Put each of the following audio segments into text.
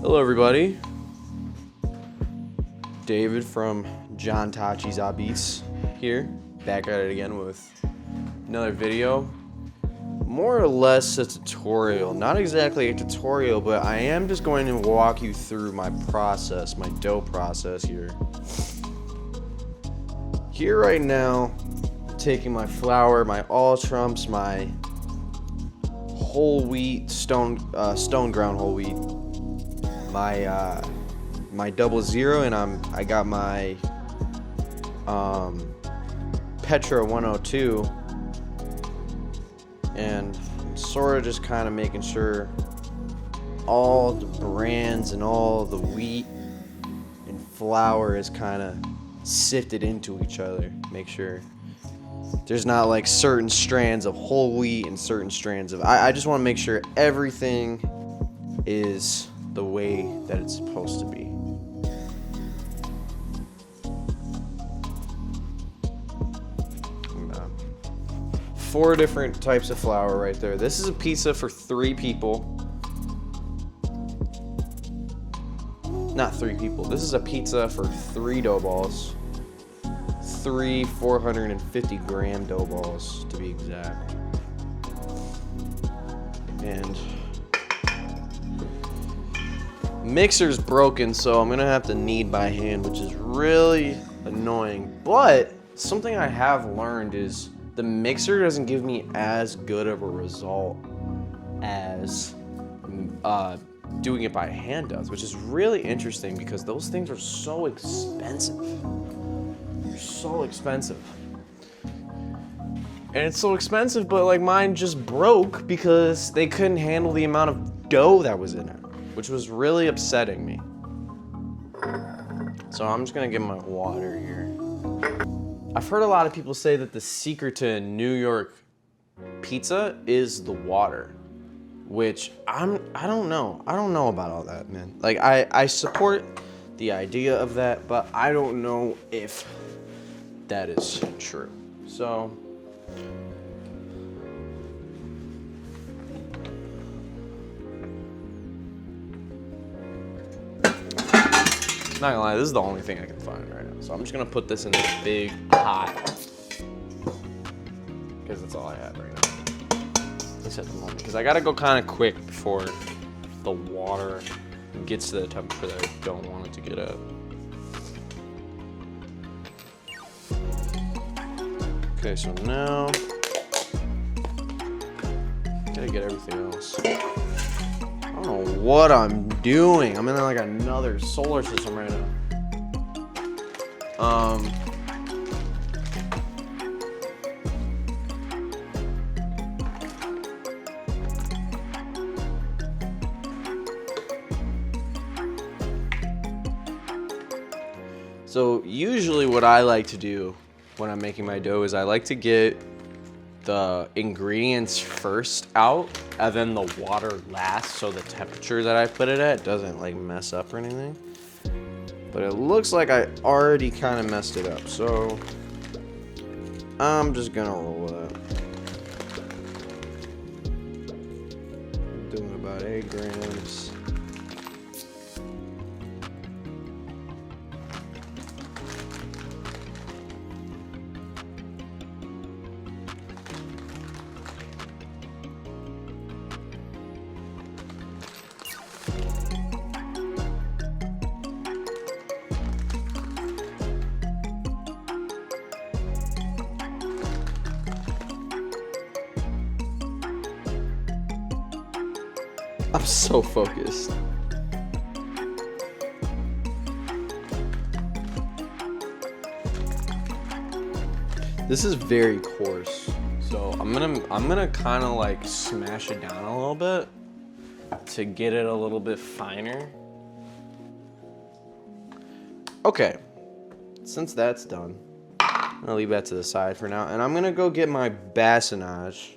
Hello everybody, David from John Tachi's ah-beetz here, back at it again with another video. More or less a tutorial, not exactly a tutorial, but I am just going to walk you through my process, my dough process here. Here right now, taking my flour, my all trumps, my whole wheat, stone ground whole wheat, my 00, and I got my Petra 102, and I'm sort of just kind of making sure all the brands and all the wheat and flour is kind of sifted into each other. Make sure there's not like certain strands of whole wheat and certain strands of I just want to make sure everything is the way that it's supposed to be. Four different types of flour right there. This is a pizza for 3 people. Not 3 people. This is a pizza for 3 dough balls. 3 450 gram dough balls to be exact. And mixer's broken, so I'm gonna have to knead by hand, which is really annoying. But something I have learned is the mixer doesn't give me as good of a result as doing it by hand does, which is really interesting because those things are so expensive. They're so expensive. And it's so expensive, but like mine just broke because they couldn't handle the amount of dough that was in it, which was really upsetting me. So I'm just gonna get my water here. I've heard a lot of people say that the secret to New York pizza is the water, which I don't know. I don't know about all that, man. Like I support the idea of that, but I don't know if that is true. So not gonna lie, this is the only thing I can find right now. So I'm just gonna put this in this big pot because that's all I have right now. At least at the moment, because I gotta go kind of quick before the water gets to the temperature that I don't want it to get at. Okay, so now gotta get everything else. I don't know what I'm doing. I'm in like another solar system right now. So usually what I like to do when I'm making my dough is I like to get the ingredients first out and then the water last, so the temperature that I put it at doesn't like mess up or anything. But it looks like I already kind of messed it up, so I'm just gonna roll with it. I'm doing about 8 grams. I'm so focused. This is very coarse, so I'm gonna kind of like smash it down a little bit to get it a little bit finer. Okay, since that's done, I'm gonna leave that to the side for now, and I'm gonna go get my bassonage.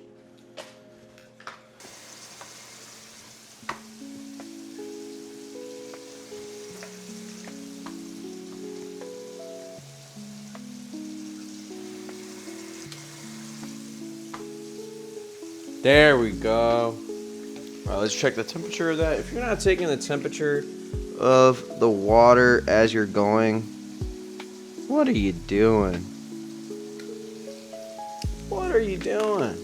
There we go. All right, let's check the temperature of that. If you're not taking the temperature of the water as you're going, what are you doing? What are you doing?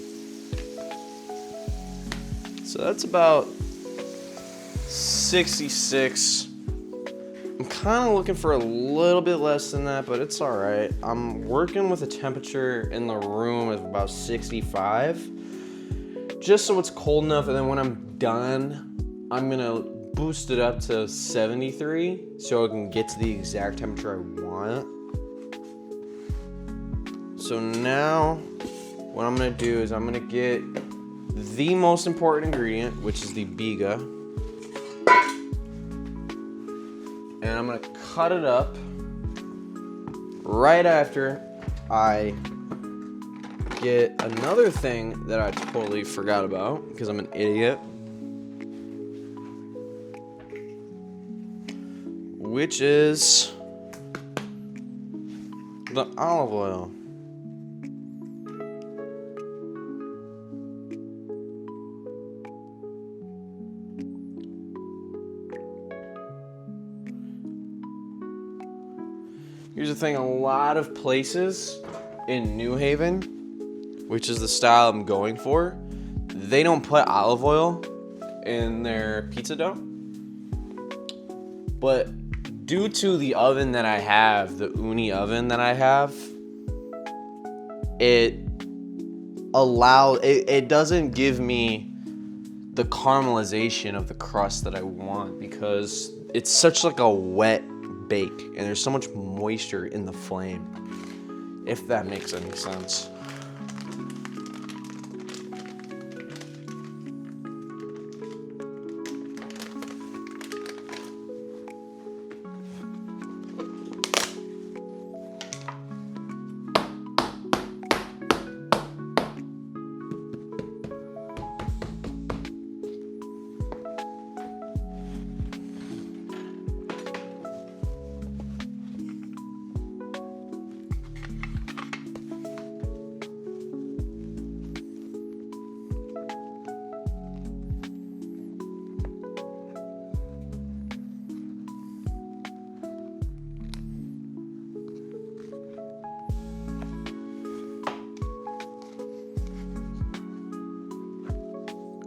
So that's about 66. I'm kind of looking for a little bit less than that, but it's all right. I'm working with a temperature in the room of about 65, just so it's cold enough, and then when I'm done, I'm gonna boost it up to 73 so I can get to the exact temperature I want. So now what I'm gonna do is I'm gonna get the most important ingredient, which is the biga, and I'm gonna cut it up right after I get another thing that I totally forgot about because I'm an idiot, which is the olive oil. Here's the thing, a lot of places in New Haven, which is the style I'm going for, they don't put olive oil in their pizza dough. But due to the oven that I have, the uni oven that I have, it doesn't give me the caramelization of the crust that I want because it's such like a wet bake and there's so much moisture in the flame, if that makes any sense.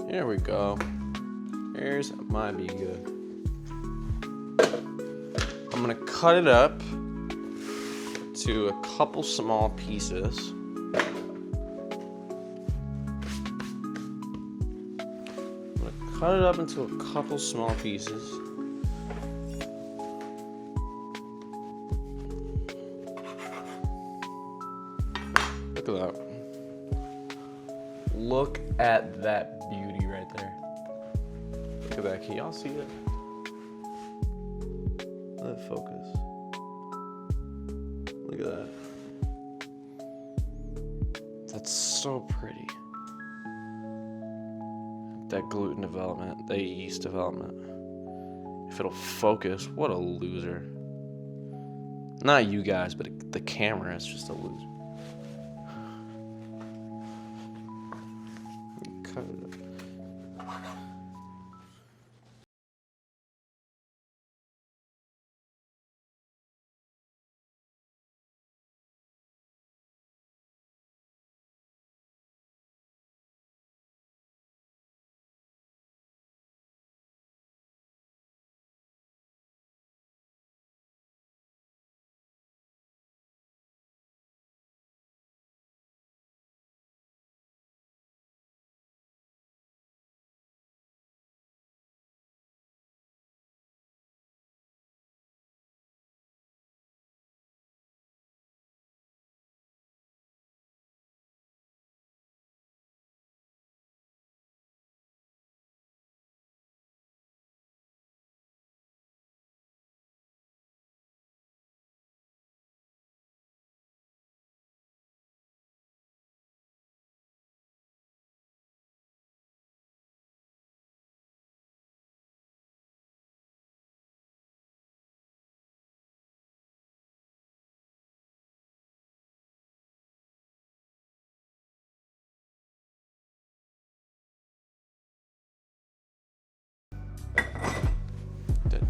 Here we go. Here's my biga. I'm gonna cut it up to a couple small pieces. I'm gonna cut it up into a couple small pieces. Look at that. Look at that beauty right there. Look at that. Can y'all see it? Let it focus. Look at that. That's so pretty. That gluten development, that yeast development. If it'll focus, what a loser. Not you guys, but the camera is just a loser. Cut it up.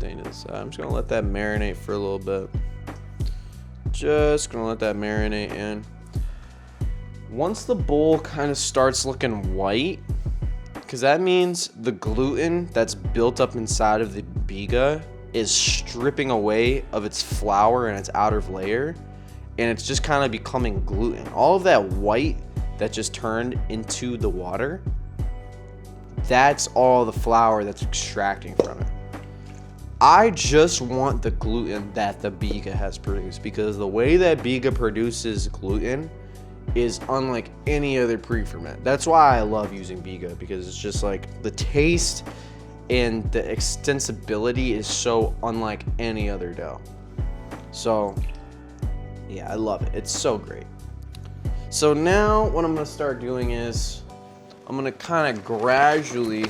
thing to the side. I'm just gonna let that marinate for a little bit. Just gonna let that marinate in. Once the bowl kind of starts looking white, because that means the gluten that's built up inside of the biga is stripping away of its flour and its outer layer, and it's just kind of becoming gluten. All of that white that just turned into the water, that's all the flour that's extracting from it. I just want the gluten that the biga has produced, because the way that biga produces gluten is unlike any other pre-ferment. That's why I love using biga, because it's just like the taste and the extensibility is so unlike any other dough. So yeah, I love it. It's so great. So now what I'm gonna start doing is I'm gonna kind of gradually,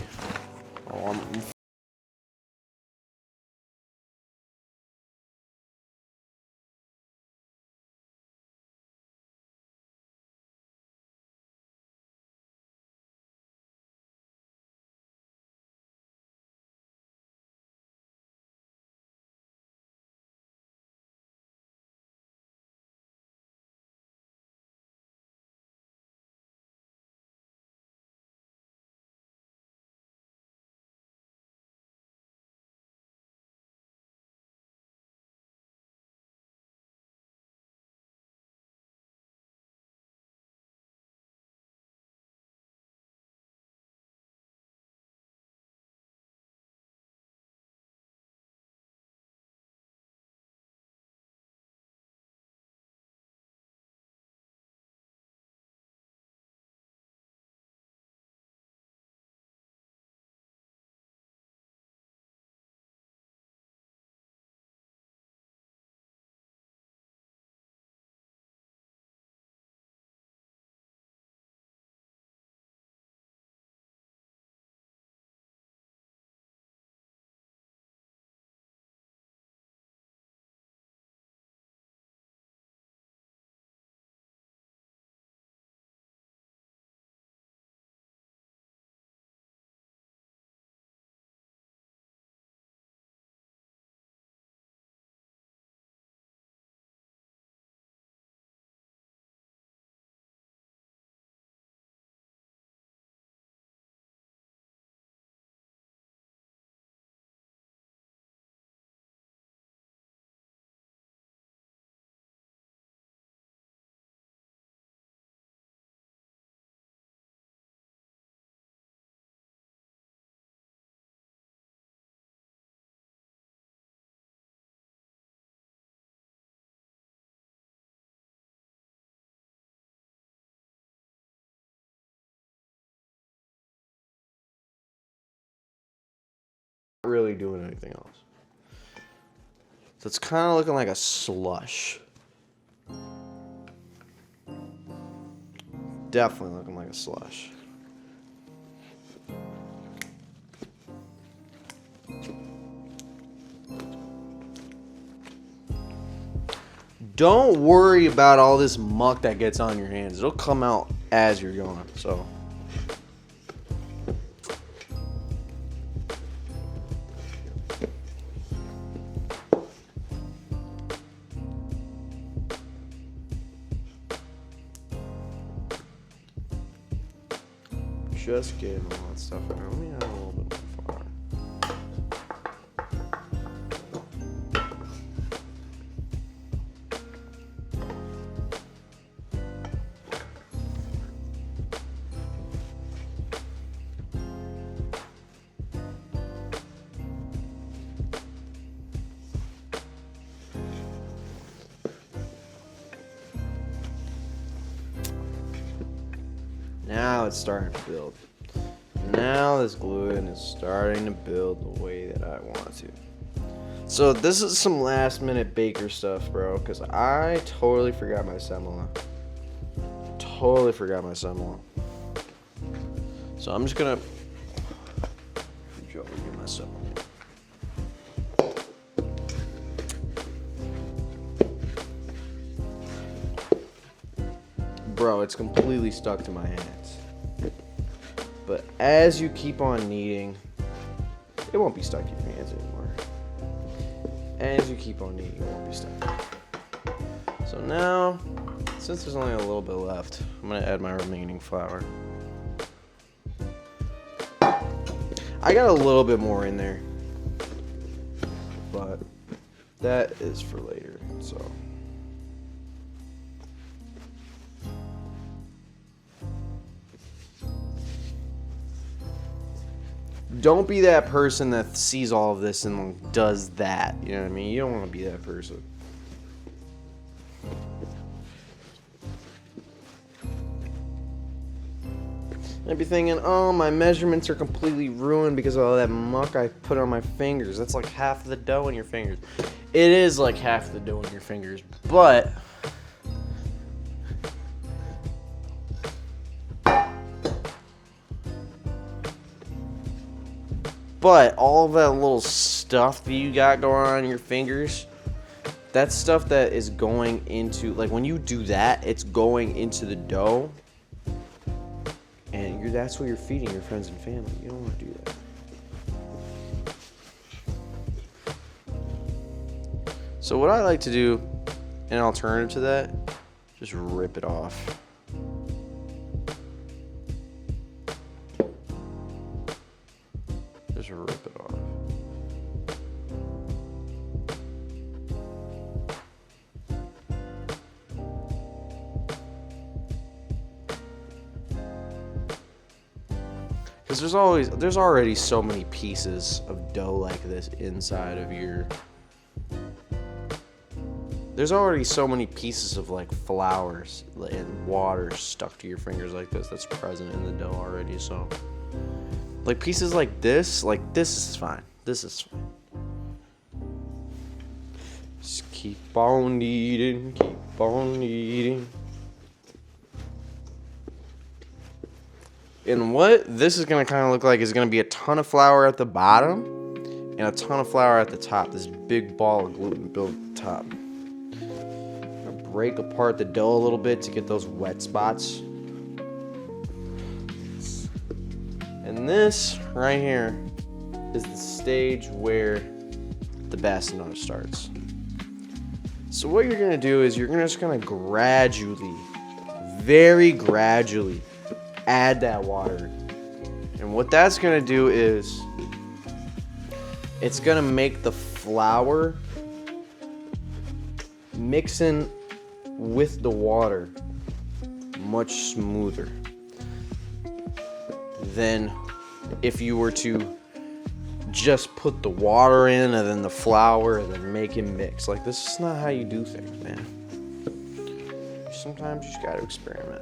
really doing anything else. So it's kind of looking like a slush. Definitely looking like a slush. Don't worry about all this muck that gets on your hands. It'll come out as you're going. So just getting all that stuff out. Let me add a little bit more flour. Now it's starting to build. Now this gluten is starting to build the way that I want to. So this is some last minute baker stuff, bro, because I totally forgot my semola. Totally forgot my semola. So I'm just gonna reach over and get my semola. Bro, it's completely stuck to my hands. But as you keep on kneading, it won't be stuck to your hands anymore. as you keep on kneading, you won't be stuck. So now, since there's only a little bit left, I'm gonna add my remaining flour. I got a little bit more in there, but that is for later, so. Don't be that person that sees all of this and does that. You know what I mean? You don't want to be that person. I'd be thinking, oh, my measurements are completely ruined because of all that muck I put on my fingers. That's like half the dough in your fingers. It is like half the dough in your fingers, but all of that little stuff that you got going on in your fingers, that's stuff that is going into, like when you do that, it's going into the dough. And that's what you're feeding your friends and family. You don't want to do that. So what I like to do, in alternative to that, just rip it off. Just rip it off. Because there's already so many pieces of dough like this inside of your. There's already so many pieces of like flours and water stuck to your fingers like this that's present in the dough already. So, like pieces like this is fine. This is fine. Just keep on kneading, keep on kneading. And what this is going to kind of look like is going to be a ton of flour at the bottom and a ton of flour at the top. This big ball of gluten built at the top. I'm going to break apart the dough a little bit to get those wet spots. And this right here is the stage where the bastinado starts. So what you're going to do is you're just going to gradually, very gradually, add that water. And what that's going to do is it's going to make the flour mixing with the water much smoother than if you were to just put the water in and then the flour and then make it mix. Like, this is not how you do things, man. Sometimes you just got to experiment.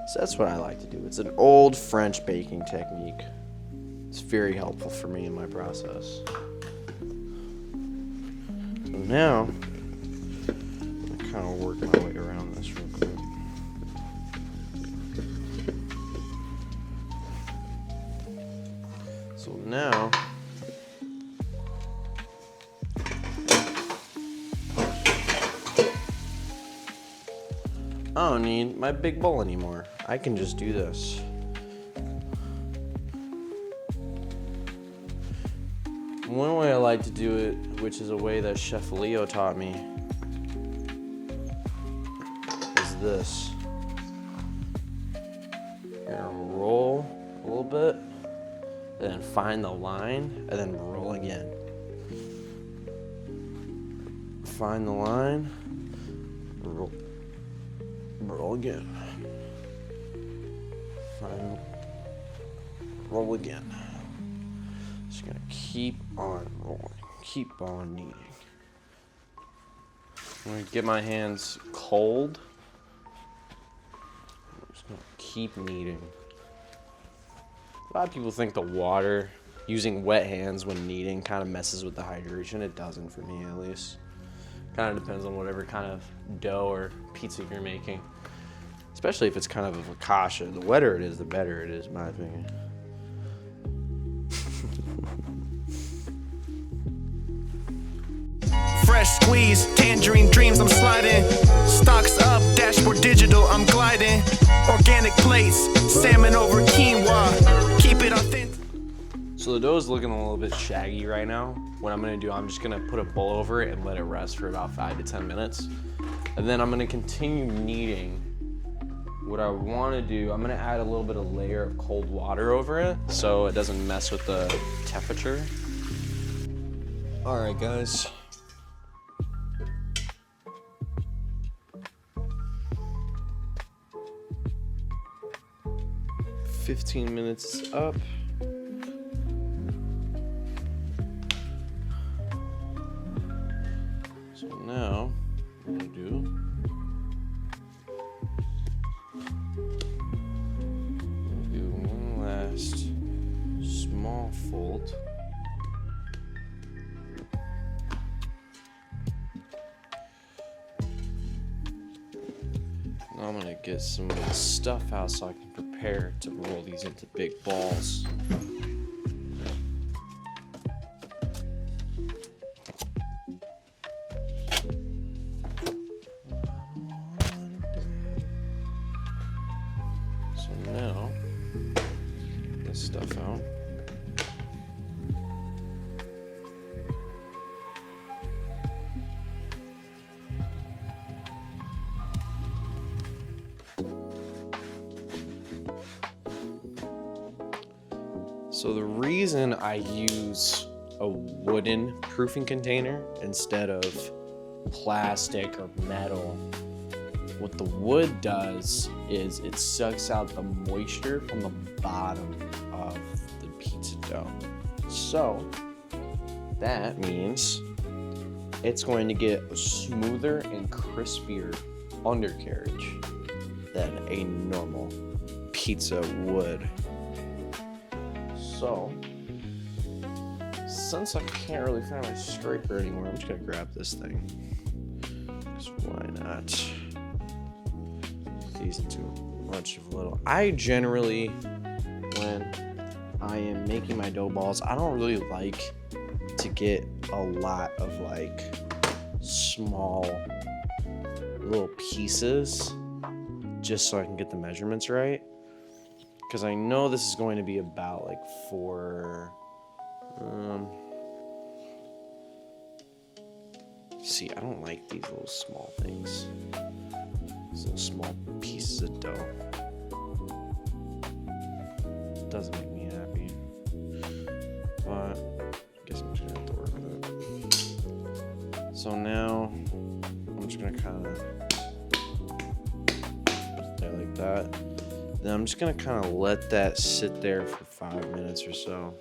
So that's what I like to do. It's an old French baking technique. It's very helpful for me in my process. So now, I'm going to kind of work my way around this real quick. So now, I don't need my big bowl anymore. I can just do this. One way I like to do it, which is a way that Chef Leo taught me, is this. You're gonna roll a little bit, and then find the line, and then roll again. Find the line, roll again. Find, roll again. Just gonna keep on rolling, keep on kneading. I'm gonna get my hands cold. I'm just gonna keep kneading. A lot of people think the water, using wet hands when kneading, kind of messes with the hydration. It doesn't for me, at least. Kind of depends on whatever kind of dough or pizza you're making. Especially if it's kind of a focaccia. The wetter it is, the better it is, in my opinion. Fresh squeeze, tangerine dreams, I'm sliding. Stocks up, dashboard digital, I'm gliding. Organic plates, salmon over quinoa. Keep it authentic. So the dough is looking a little bit shaggy right now. What I'm gonna do, I'm just gonna put a bowl over it and let it rest for about 5 to 10 minutes. And then I'm gonna continue kneading. What I wanna do, I'm gonna add a little bit of layer of cold water over it so it doesn't mess with the temperature. All right, guys. $15 minutes up. So now, what I'm gonna do, one last small fold. Now I'm gonna get some of the stuff out so I can prepare to roll these into big balls. So now, get this stuff out. So the reason I use a wooden proofing container instead of plastic or metal, what the wood does is it sucks out the moisture from the bottom of the pizza dough. So that means it's going to get a smoother and crispier undercarriage than a normal pizza would. So, since I can't really find my scraper anymore, I'm just gonna grab this thing. Because why not? These into a bunch of little. I generally, when I am making my dough balls, I don't really like to get a lot of like small little pieces just so I can get the measurements right. Because I know this is going to be about like 4. See, I don't like these little small things. These little small pieces of dough. Doesn't make me happy. But I guess I'm just gonna have to work with it. So now I'm just gonna kind of put it there like that. Then I'm just gonna kind of let that sit there for 5 minutes or so.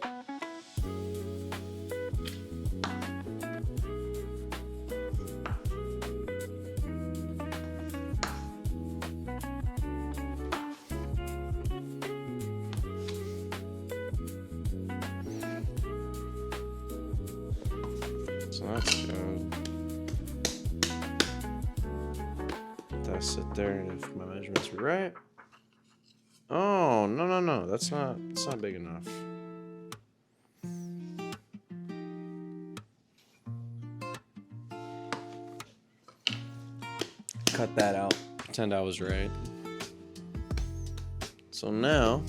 So that's good. Let that sit there, and if my measurements are right. Oh, no. That's not big enough. Cut that out. Pretend I was right. So now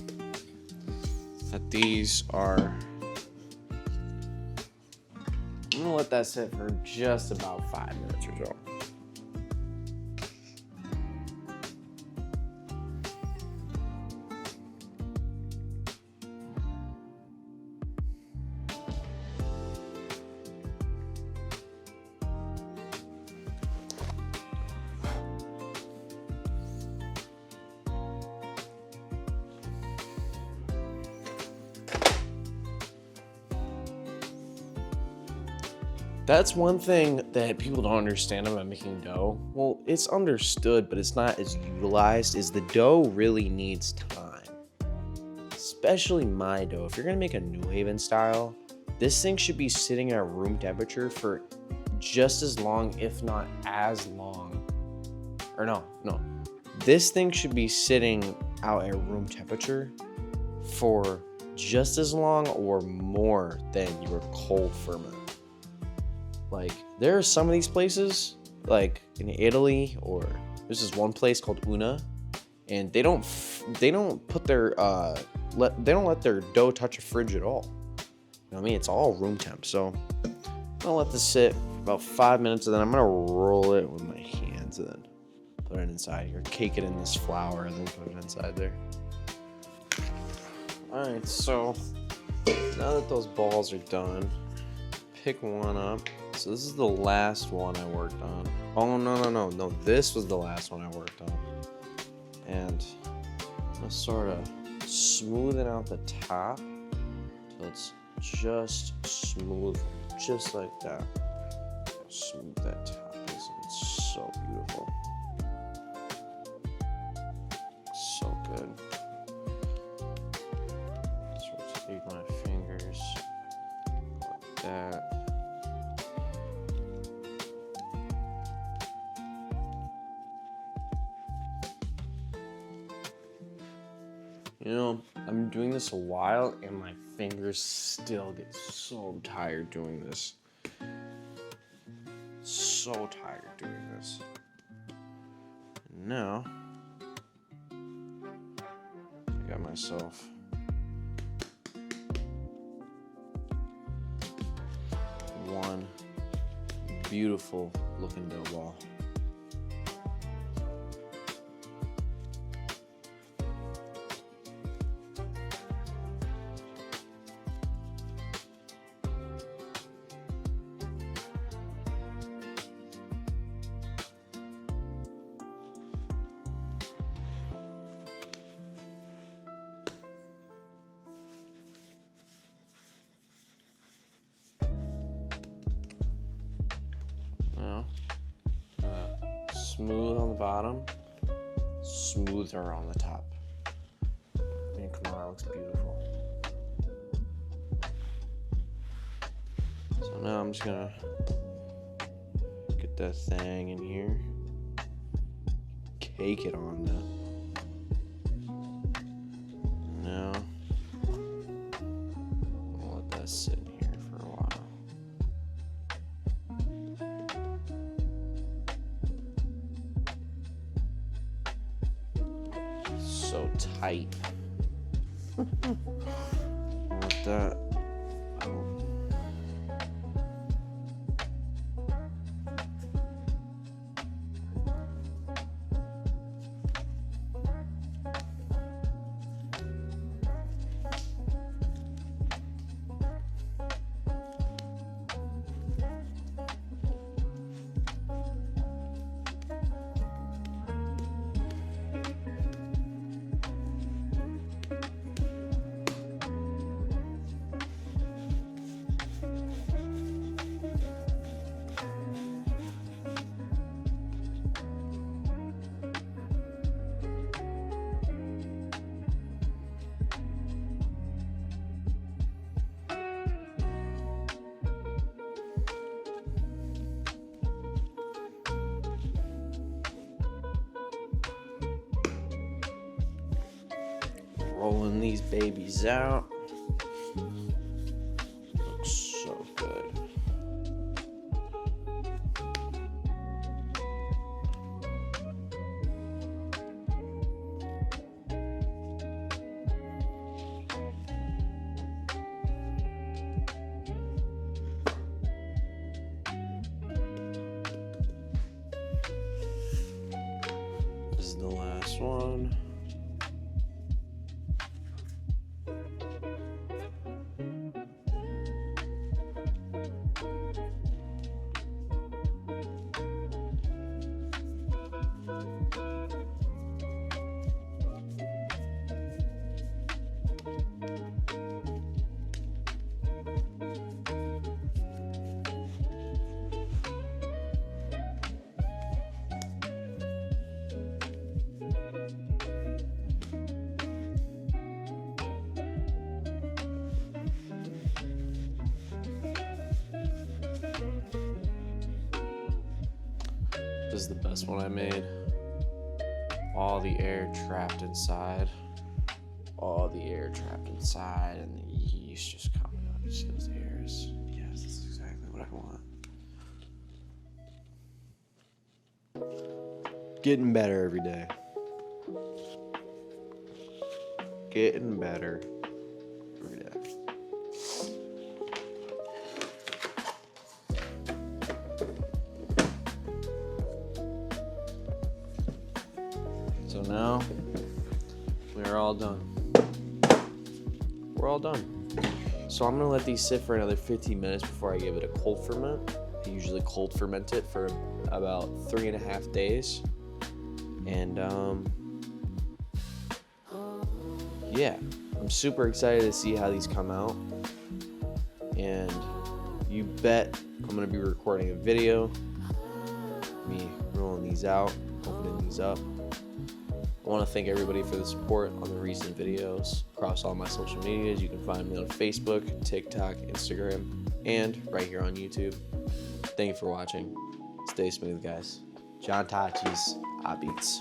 that these are, I'm gonna let that sit for just about 5 minutes or so. That's one thing that people don't understand about making dough. Well, it's understood, but it's not as utilized, is the dough really needs time. Especially my dough. If you're gonna make a New Haven style, this thing should be sitting at room temperature for just as long, if not as long. Or no. This thing should be sitting out at room temperature for just as long or more than your cold ferment. Like, there are some of these places, like in Italy, or there's this one place called Una, and they don't put their they don't let their dough touch a fridge at all. know what I mean? It's all room temp. So I'm gonna let this sit about 5 minutes, and then I'm gonna roll it with my hands and then put it inside here. Cake it in this flour and then put it inside there. All right, so now that those balls are done, pick one up. So this is the last one I worked on. Oh, no. This was the last one I worked on. And I'm gonna sort of smoothing out the top so it's just smooth, just like that. How smooth that top is. It's so beautiful. So good. So take my fingers like that. You know, I've been doing this a while and my fingers still get so tired doing this. So tired doing this. And now, I got myself one beautiful looking dough ball. Smooth on the bottom, smoother on the top. I mean, come on, that looks beautiful. So now I'm just gonna get that thing in here, cake it on that. Now, I'll let that sit in here for a while. So tight. Like that. Rolling these babies out. Looks so good. This is the last one. This is the best one I made. All the air trapped inside. All the air trapped inside, and the yeast just coming out. You see those hairs? Yes, that's exactly what I want. Getting better every day. Getting better every day. now we're all done. We're all done. So I'm gonna let these sit for another 15 minutes before I give it a cold ferment. I usually cold ferment it for about 3.5 days. And yeah, I'm super excited to see how these come out. And you bet I'm gonna be recording a video, me rolling these out, opening these up. I want to thank everybody for the support on the recent videos across all my social medias. You can find me on Facebook, TikTok, Instagram, and right here on YouTube. Thank you for watching. Stay smooth, guys. John Tachi's ah-beetz.